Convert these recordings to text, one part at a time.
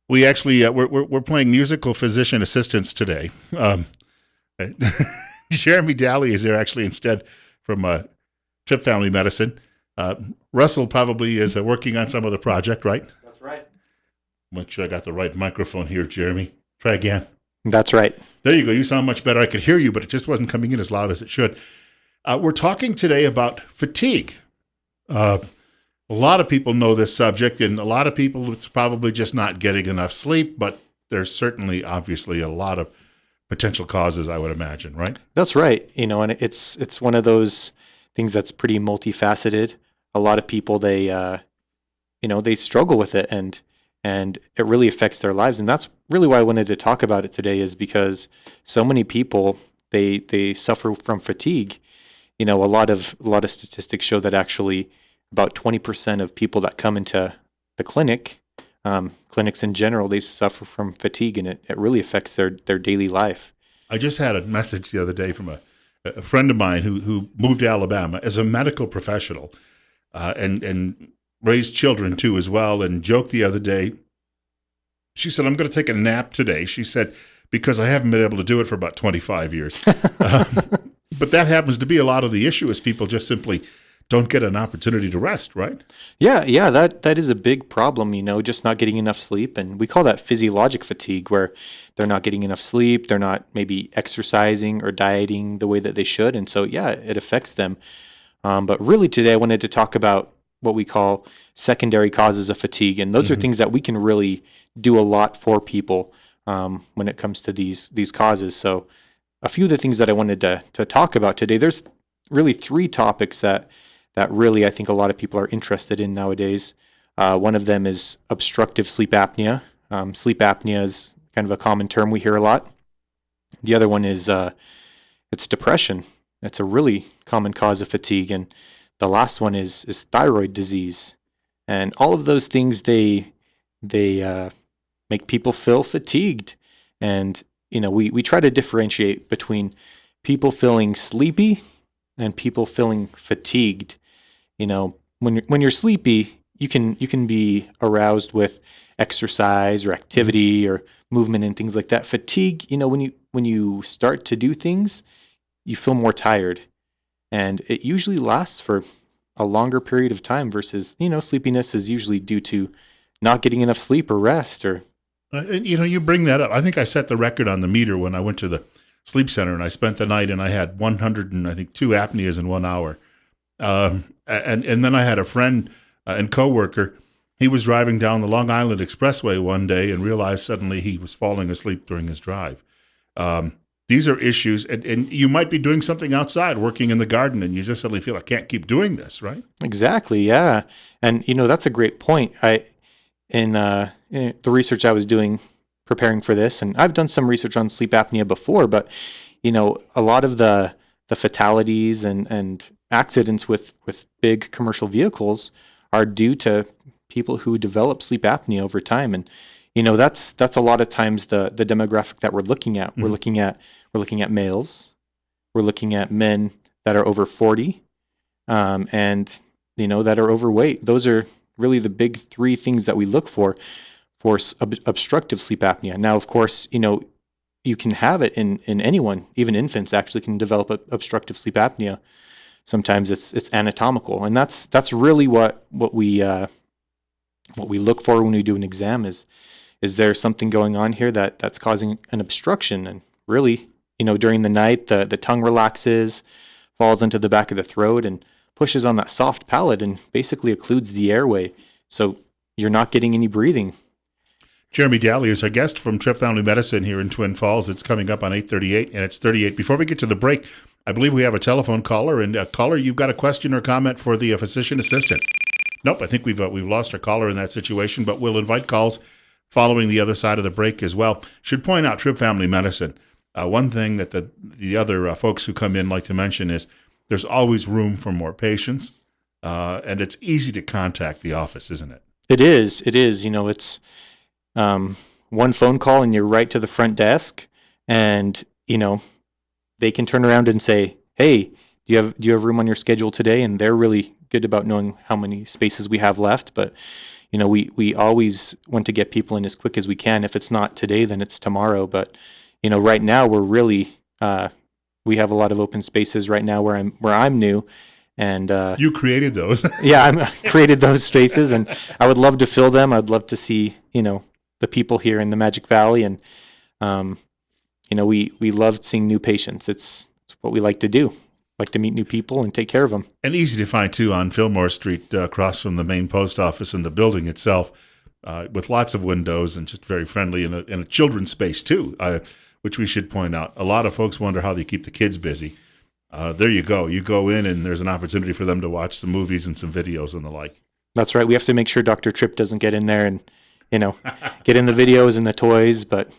We actually we're playing musical physician assistants today. Jeremy Dalley is there actually instead from Trip Family Medicine. Uh, Russell probably is working on some other project, right? That's right. Make sure I got the right microphone here, Jeremy. Try again. That's right. There you go. You sound much better. I could hear you, but it just wasn't coming in as loud as it should. We're talking today about fatigue. Uh, a lot of people know this subject, and a lot of people it's probably just not getting enough sleep, but there's certainly, obviously, a lot of potential causes, I would imagine, right? That's right. And it's one of those things that's pretty multifaceted. A lot of people they struggle with it, and it really affects their lives. And that's really why I wanted to talk about it today, is because so many people they suffer from fatigue. A lot of statistics show that actually about 20% of people that come into the clinics in general, they suffer from fatigue, and it really affects their daily life. I just had a message the other day from a friend of mine who moved to Alabama as a medical professional and raised children too as well, and joked the other day. She said, "I'm going to take a nap today." She said, "Because I haven't been able to do it for about 25 years." But that happens to be a lot of the issue is people just simply don't get an opportunity to rest, right? Yeah, that is a big problem, just not getting enough sleep. And we call that physiologic fatigue, where they're not getting enough sleep, they're not maybe exercising or dieting the way that they should. And so, yeah, it affects them. But really, today I wanted to talk about what we call secondary causes of fatigue. And those are Mm-hmm. things that we can really do a lot for people when it comes to these causes. So, a few of the things that I wanted to talk about today, there's really three topics that really I think a lot of people are interested in nowadays. One of them is obstructive sleep apnea. Sleep apnea is kind of a common term we hear a lot. The other one is it's depression. It's a really common cause of fatigue, and the last one is thyroid disease. And all of those things they make people feel fatigued. And we try to differentiate between people feeling sleepy and people feeling fatigued. When you're sleepy, you can be aroused with exercise or Mm-hmm. activity or movement and things like that. Fatigue, when you start to do things, you feel more tired, and it usually lasts for a longer period of time versus, sleepiness is usually due to not getting enough sleep or rest or And, you bring that up. I think I set the record on the meter when I went to the sleep center and I spent the night and I had 100 and I think two apneas in 1 hour. And then I had a friend and coworker. He was driving down the Long Island Expressway one day and realized suddenly he was falling asleep during his drive. Um, these are issues, and you might be doing something outside, working in the garden, and you just suddenly feel I can't keep doing this, right? exactly, yeah. And that's a great point. In the research I was doing preparing for this, and I've done some research on sleep apnea before, but a lot of the fatalities and accidents with big commercial vehicles are due to people who develop sleep apnea over time. And that's a lot of times the demographic that we're looking at. We're Mm-hmm. looking at males, we're looking at men that are over 40, and that are overweight. Those are really the big three things that we look for obstructive sleep apnea. Now, of course, you can have it in anyone. Even infants actually can develop obstructive sleep apnea. Sometimes it's anatomical, and that's really what we look for when we do an exam is there something going on here that's causing an obstruction. And really, during the night, the tongue relaxes, falls into the back of the throat, and pushes on that soft palate and basically occludes the airway. So you're not getting any breathing. Jeremy Dalley is our guest from Trip Family Medicine here in Twin Falls. It's coming up on 8:38, and it's 38. Before we get to the break, I believe we have a telephone caller. And caller, you've got a question or comment for the physician assistant? Nope, I think we've lost our caller in that situation, but we'll invite calls following the other side of the break as well. Should point out Trip Family Medicine. One thing that the other folks who come in like to mention is there's always room for more patients, and it's easy to contact the office, isn't it? It is. It is. It's one phone call and you're right to the front desk, and they can turn around and say, "Hey, do you have room on your schedule today?" And they're really good about knowing how many spaces we have left. But we always want to get people in as quick as we can. If it's not today, then it's tomorrow. But right now we're really we have a lot of open spaces right now where I'm new, and You created those. yeah, I'm created those spaces, and I would love to fill them. I'd love to see the people here in the Magic Valley, and um, we love seeing new patients. It's what we like to do. Like to meet new people and take care of them. And easy to find too on Fillmore Street, across from the main post office and the building itself, with lots of windows and just very friendly in a children's space too, which we should point out. A lot of folks wonder how they keep the kids busy. There you go. You go in and there's an opportunity for them to watch some movies and some videos and the like. That's right. We have to make sure Dr. Tripp doesn't get in there and get in the videos and the toys, but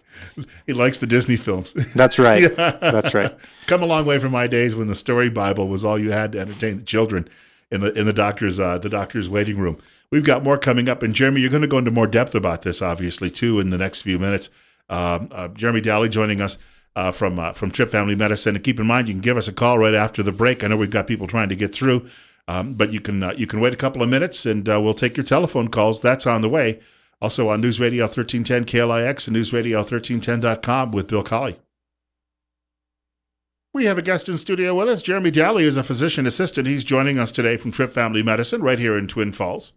He likes the Disney films. that's right. That's right. It's come a long way from my days when the story Bible was all you had to entertain the children in the doctor's waiting room. We've got more coming up, and Jeremy, you're going to go into more depth about this, obviously, too, in the next few minutes. Jeremy Dalley joining us from Tripp Family Medicine, and keep in mind you can give us a call right after the break. I know we've got people trying to get through, but you can wait a couple of minutes, and we'll take your telephone calls. That's on the way. Also on News Radio 1310 KLIX and newsradio1310.com with Bill Colley. We have a guest in studio with us. Jeremy Dalley is a physician assistant. He's joining us today from Tripp Family Medicine right here in Twin Falls.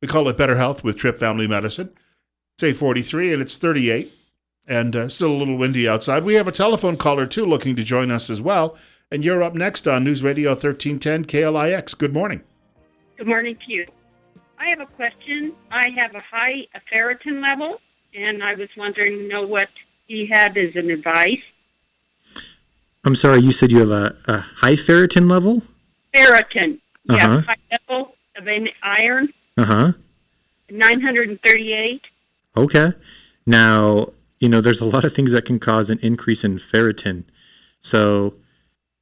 We call it Better Health with Tripp Family Medicine. It's 8:43 and it's 38 and still a little windy outside. We have a telephone caller too looking to join us as well. And you're up next on News Radio 1310 KLIX. Good morning. Good morning to you. I have a question. I have a high ferritin level, and I was wondering what he had as an advice. I'm sorry, you said you have a high ferritin level? Ferritin. Yeah, high level of iron. 938. Okay. Now, there's a lot of things that can cause an increase in ferritin. So,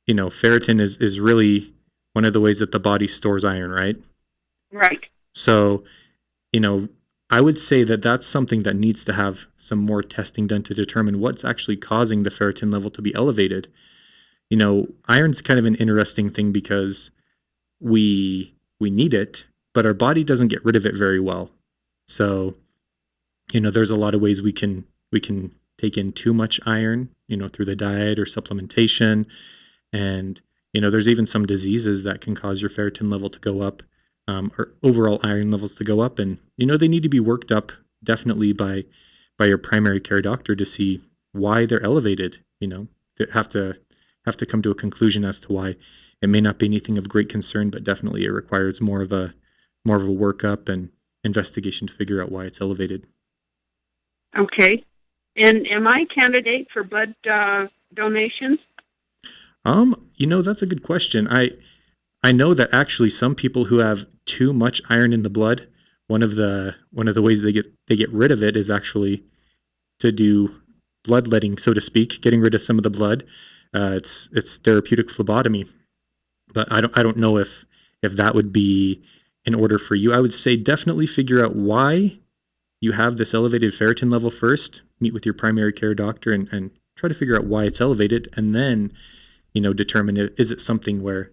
ferritin is really one of the ways that the body stores iron, right? Right. So, I would say that that's something that needs to have some more testing done to determine what's actually causing the ferritin level to be elevated. Iron's kind of an interesting thing because we need it, but our body doesn't get rid of it very well. So, there's a lot of ways we can take in too much iron, through the diet or supplementation. And, there's even some diseases that can cause your ferritin level to go up. Or overall iron levels to go up, and they need to be worked up definitely by your primary care doctor to see why they're elevated. They have to come to a conclusion as to why. It may not be anything of great concern, but definitely it requires more of a workup and investigation to figure out why it's elevated. Okay, and am I a candidate for blood donations? That's a good question. I know that actually some people who have too much iron in the blood, one of the ways they get rid of it is actually to do bloodletting, so to speak, getting rid of some of the blood. It's therapeutic phlebotomy, but I don't know if that would be in order for you. I would say definitely figure out why you have this elevated ferritin level first. Meet with your primary care doctor and try to figure out why it's elevated, and then determine is it something where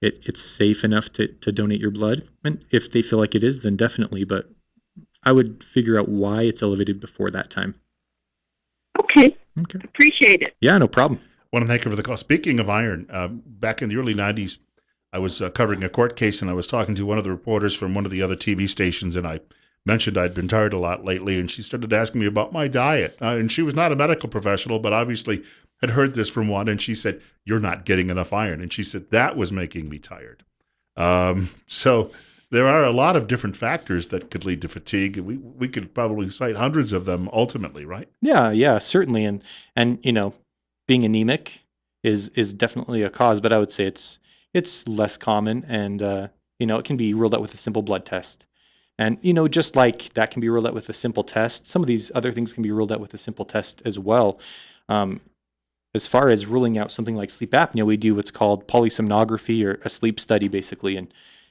it's safe enough to donate your blood. And if they feel like it is, then definitely. But I would figure out why it's elevated before that time. Okay. Appreciate it. Yeah, no problem. Want to thank you for the call. Speaking of iron, back in the early 90s, I was covering a court case, and I was talking to one of the reporters from one of the other TV stations, and I mentioned I'd been tired a lot lately, and she started asking me about my diet. And she was not a medical professional, but obviously had heard this from one, and she said, "You're not getting enough iron." And she said, that was making me tired. So there are a lot of different factors that could lead to fatigue. We could probably cite hundreds of them ultimately, right? Yeah, certainly. And being anemic is definitely a cause, but I would say it's less common, and it can be ruled out with a simple blood test. And just like that can be ruled out with a simple test, some of these other things can be ruled out with a simple test as well. As far as ruling out something like sleep apnea, we do what's called polysomnography, or a sleep study, basically. And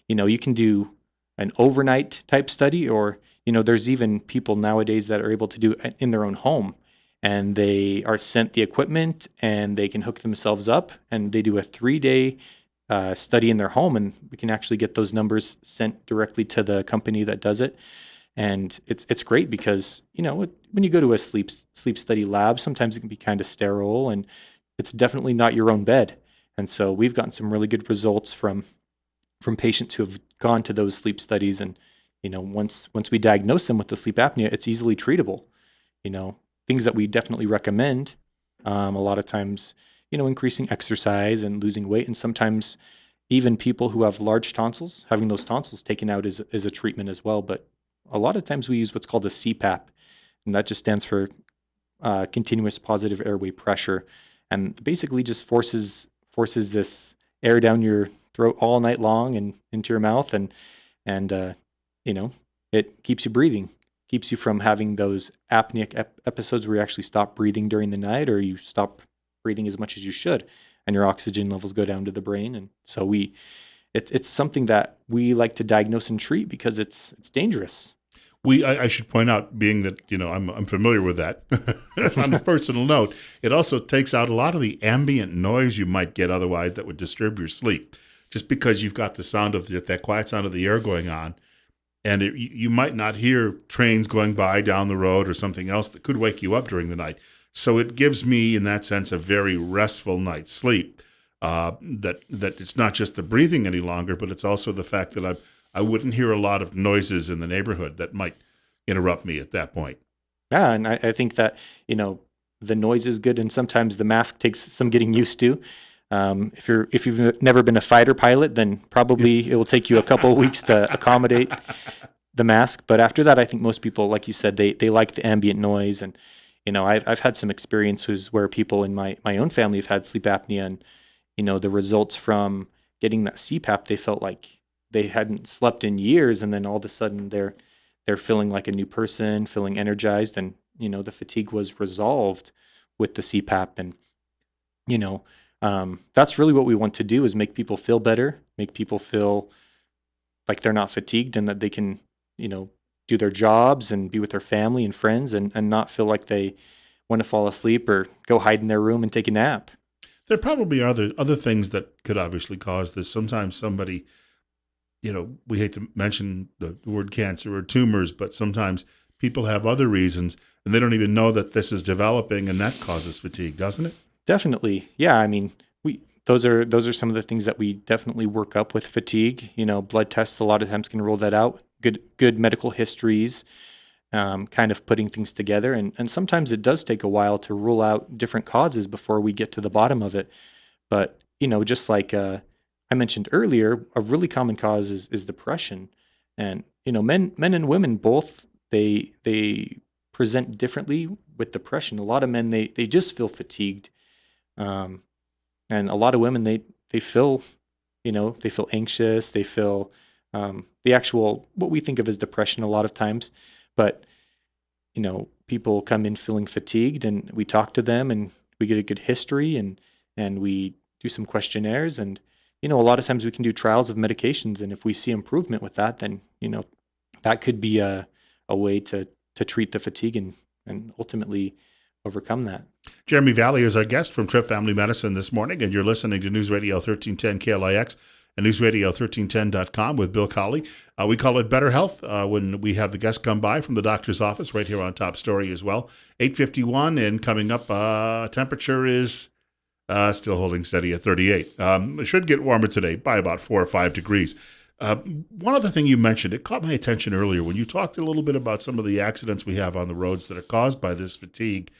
you can do an overnight type study, or there's even people nowadays that are able to do it in their own home, and they are sent the equipment and they can hook themselves up, and they do a 3-day study in their home, and we can actually get those numbers sent directly to the company that does it. And it's great because, when you go to a sleep study lab, sometimes it can be kind of sterile, and it's definitely not your own bed. And so we've gotten some really good results from patients who have gone to those sleep studies. And once we diagnose them with the sleep apnea, it's easily treatable. you know Things that we definitely recommend, a lot of times, increasing exercise and losing weight, and sometimes even people who have large tonsils, having those tonsils taken out is a treatment as well. But a lot of times we use what's called a CPAP, and that just stands for continuous positive airway pressure, and basically just forces this air down your throat all night long and into your mouth, and you know it keeps you breathing, keeps you from having those apneic episodes where you actually stop breathing during the night, or you stop breathing as much as you should, and your oxygen levels go down to the brain. And so it's something that we like to diagnose and treat because it's dangerous. I should point out, being that I'm familiar with that. On a personal note, it also takes out a lot of the ambient noise you might get otherwise that would disturb your sleep, just because you've got the sound of that quiet sound of the air going on, and you might not hear trains going by down the road or something else that could wake you up during the night. So it gives me, in that sense, a very restful night's sleep. That it's not just the breathing any longer, but it's also the fact that I wouldn't hear a lot of noises in the neighborhood that might interrupt me at that point. Yeah, and I think that, the noise is good, and sometimes the mask takes some getting used to. If you've never been a fighter pilot, then probably Yes. it will take you a couple of weeks to accommodate the mask. But after that, I think most people, like you said, they like the ambient noise. And I've had some experiences where people in my own family have had sleep apnea, and the results from getting that CPAP, they felt like they hadn't slept in years, and then all of a sudden they're feeling like a new person, feeling energized, and the fatigue was resolved with the CPAP. And you know that's really what we want to do, is make people feel better, make people feel like they're not fatigued, and that they can you know do their jobs and be with their family and friends, and not feel like they want to fall asleep or go hide in their room and take a nap. There probably are other things that could obviously cause this. Sometimes somebody, we hate to mention the word cancer or tumors, but sometimes people have other reasons and they don't even know that this is developing, and that causes fatigue, doesn't it? Definitely. Yeah, I mean, we those are some of the things that we definitely work up with fatigue. Blood tests a lot of times can rule that out. Good medical histories, kind of putting things together, and sometimes it does take a while to rule out different causes before we get to the bottom of it. But just like I mentioned earlier, a really common cause is depression, and men and women both, they present differently with depression. A lot of men, they just feel fatigued, um, and a lot of women, they feel they feel anxious, they feel the actual what we think of as depression a lot of times. But people come in feeling fatigued, and we talk to them, and we get a good history, and we do some questionnaires, and a lot of times we can do trials of medications, and if we see improvement with that, then that could be a way to treat the fatigue, and ultimately overcome that. Jeremy Valley is our guest from Trip Family Medicine this morning, and you're listening to News Radio 1310 KLIX and newsradio1310.com with Bill Colley. We call it Better Health when we have the guests come by from the doctor's office right here on Top Story as well. 8:51, and coming up, temperature is still holding steady at 38. It should get warmer today by about 4 or 5 degrees. One other thing you mentioned, it caught my attention earlier when you talked a little bit about some of the accidents we have on the roads that are caused by this fatigue.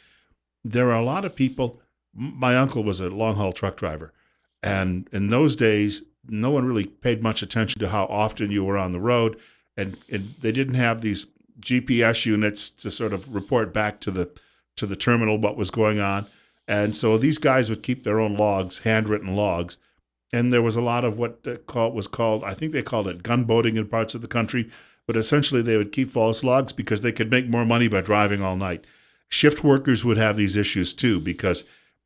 There are a lot of people. My uncle was a long haul truck driver, and in those days, no one really paid much attention to how often you were on the road, and they didn't have these GPS units to sort of report back to the terminal what was going on, and so these guys would keep their own logs, handwritten logs, and there was a lot of what was called, I think they called it gunboating in parts of the country, but essentially they would keep false logs because they could make more money by driving all night. Shift workers would have these issues too because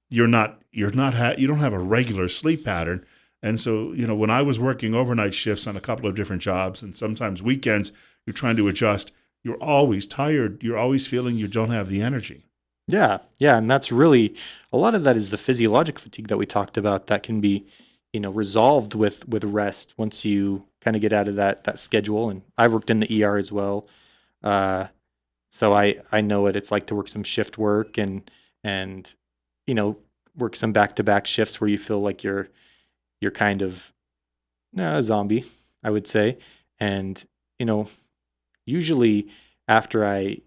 you don't have a regular sleep pattern, and so when I was working overnight shifts on a couple of different jobs and sometimes weekends, you're trying to adjust. You're always tired. You're always feeling you don't have the energy. Yeah, yeah, and that's really a lot of that is the physiologic fatigue that we talked about that can be, resolved with rest once you kind of get out of that schedule. And I worked in the ER as well, Uh, so I know what it's like to work some shift work and you know work some back-to-back shifts where you feel like you're kind of a zombie, I would say. And you know, usually after I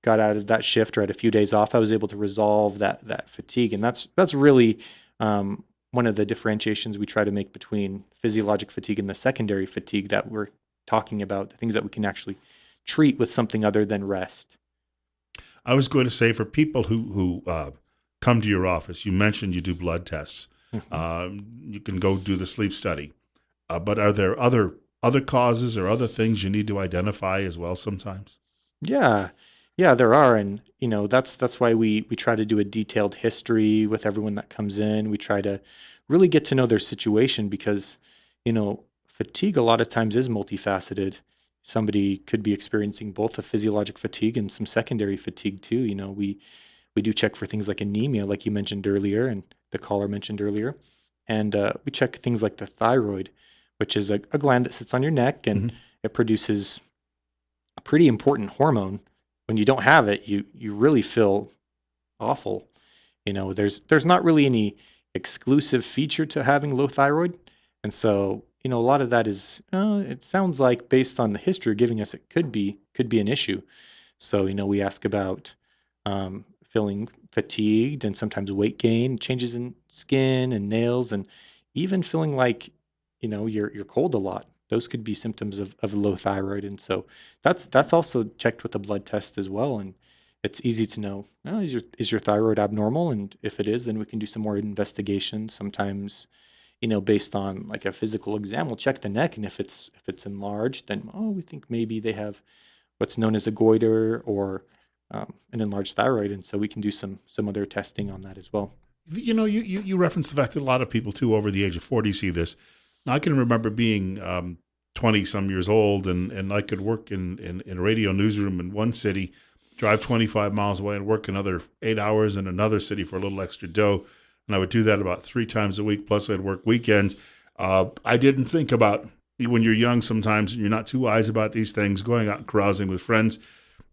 got out of that shift or had a few days off, I was able to resolve that fatigue, and that's really um, one of the differentiations we try to make between physiologic fatigue and the secondary fatigue that we're talking about, the things that we can actually treat with something other than rest. I was going to say for people who come to your office, you mentioned you do blood tests. Mhm. You can go do the sleep study, but are there other causes or other things you need to identify as well sometimes? Yeah, yeah, there are, and that's why we try to do a detailed history with everyone that comes in. We try to really get to know their situation because fatigue a lot of times is multifaceted. Somebody could be experiencing both a physiologic fatigue and some secondary fatigue too. We do check for things like anemia, like you mentioned earlier, and the caller mentioned earlier, and we check things like the thyroid, which is a gland that sits on your neck and Hmm. it produces a pretty important hormone. When you don't have it, you really feel awful. There's not really any exclusive feature to having low thyroid, and so a lot of that is it sounds like based on the history you're giving us, it could be an issue. So, we ask about feeling fatigued and sometimes weight gain, changes in skin and nails, and even feeling like, you're cold a lot. Those could be symptoms of low thyroid. And so that's also checked with a blood test as well. And it's easy to know, oh, is your thyroid abnormal? And if it is, then we can do some more investigation. Sometimes, based on like a physical exam, we'll check the neck, and if it's enlarged, then we think maybe they have what's known as a goiter or an enlarged thyroid, and so we can do some other testing on that as well. You referenced the fact that a lot of people too over the age of 40 see this. Now, I can remember being 20 some years old, and I could work in a radio newsroom in one city, drive 25 miles away, and work another 8 hours in another city for a little extra dough. And I would do that about 3 times a week. Plus, I'd work weekends. I didn't think about when you're young sometimes, and you're not too wise about these things, going out and carousing with friends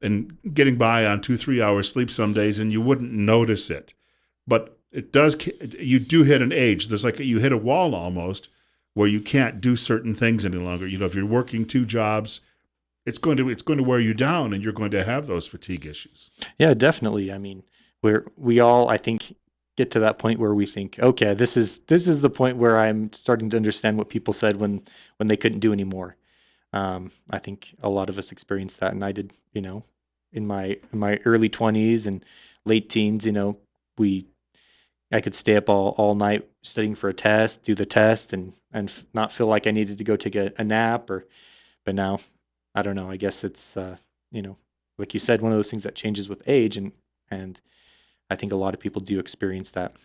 and getting by on 2, 3 hours sleep some days, and you wouldn't notice it. But it does. You do hit an age. There's like you hit a wall almost where you can't do certain things any longer. If you're working two jobs, it's going to wear you down, and you're going to have those fatigue issues. Yeah, definitely. I mean, we all, I think, get to that point where we think, okay, this is the point where I'm starting to understand what people said when they couldn't do anymore. I think a lot of us experienced that, and I did. In my early 20s and late teens, we I could stay up all night studying for a test, do the test, and not feel like I needed to go take a nap. But now, I don't know. I guess it's you know, like you said, one of those things that changes with age, and I think a lot of people do experience that.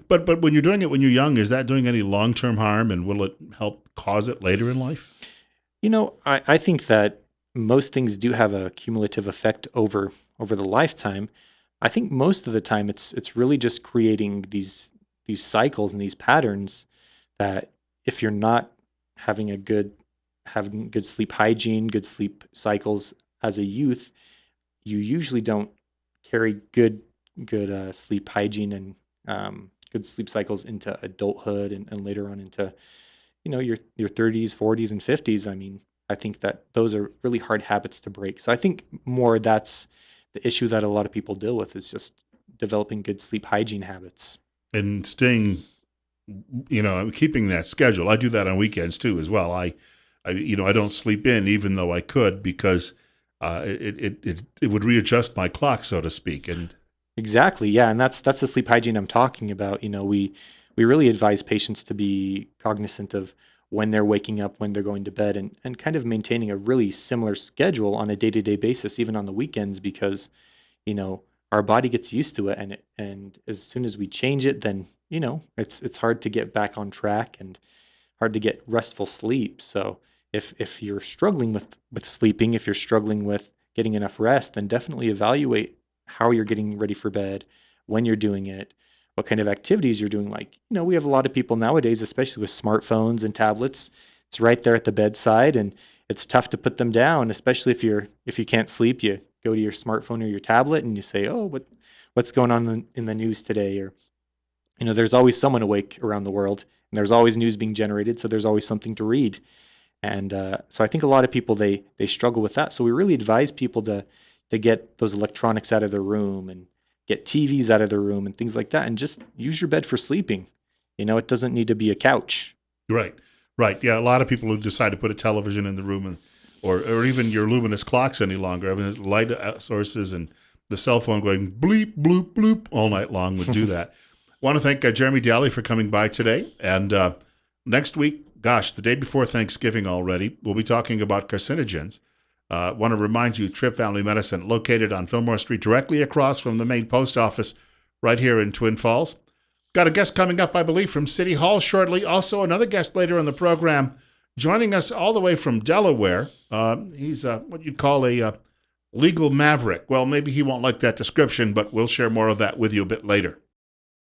But when you're doing it when you're young, is that doing any long term harm, and will it help cause it later in life? I think that most things do have a cumulative effect over the lifetime. I think most of the time it's really just creating these cycles and these patterns that if you're not having a good having good sleep hygiene, good sleep cycles as a youth, you usually don't carry good sleep hygiene and good sleep cycles into adulthood and later on into your 30s, 40s, and 50s. I mean, I think that those are really hard habits to break. So I think more that's the issue that a lot of people deal with is just developing good sleep hygiene habits. And staying, keeping that schedule. I do that on weekends too, as well. I don't sleep in even though I could because it would readjust my clock, so to speak. And Exactly. Yeah, and that's the sleep hygiene I'm talking about. We really advise patients to be cognizant of when they're waking up, when they're going to bed, and kind of maintaining a really similar schedule on a day-to-day basis, even on the weekends, because you know our body gets used to it, and as soon as we change it, then it's hard to get back on track and hard to get restful sleep. So if you're struggling with sleeping, if you're struggling with getting enough rest, then definitely evaluate how you're getting ready for bed, when you're doing it, what kind of activities you're doing. Like, we have a lot of people nowadays, especially with smartphones and tablets, it's right there at the bedside, and it's tough to put them down, especially if you can't sleep. You go to your smartphone or your tablet and you say, "Oh, what's going on in the news today?" Or there's always someone awake around the world, and there's always news being generated, so there's always something to read. And so I think a lot of people they struggle with that. So we really advise people to get those electronics out of their room and get TVs out of their room and things like that, and just use your bed for sleeping. It doesn't need to be a couch. Right, right. Yeah, a lot of people who decide to put a television in the room, or even your luminous clocks any longer. I mean, there's light sources and the cell phone going bleep, bloop, bloop all night long would do that. Want to thank Jeremy Dalley for coming by today. And next week, gosh, the day before Thanksgiving already, we'll be talking about carcinogens. Want to remind you, Trip Family Medicine, located on Fillmore Street, directly across from the main post office right here in Twin Falls. Got a guest coming up, I believe, from City Hall shortly. Also, another guest later in the program joining us all the way from Delaware. He's what you'd call a legal maverick. Well, maybe he won't like that description, but we'll share more of that with you a bit later.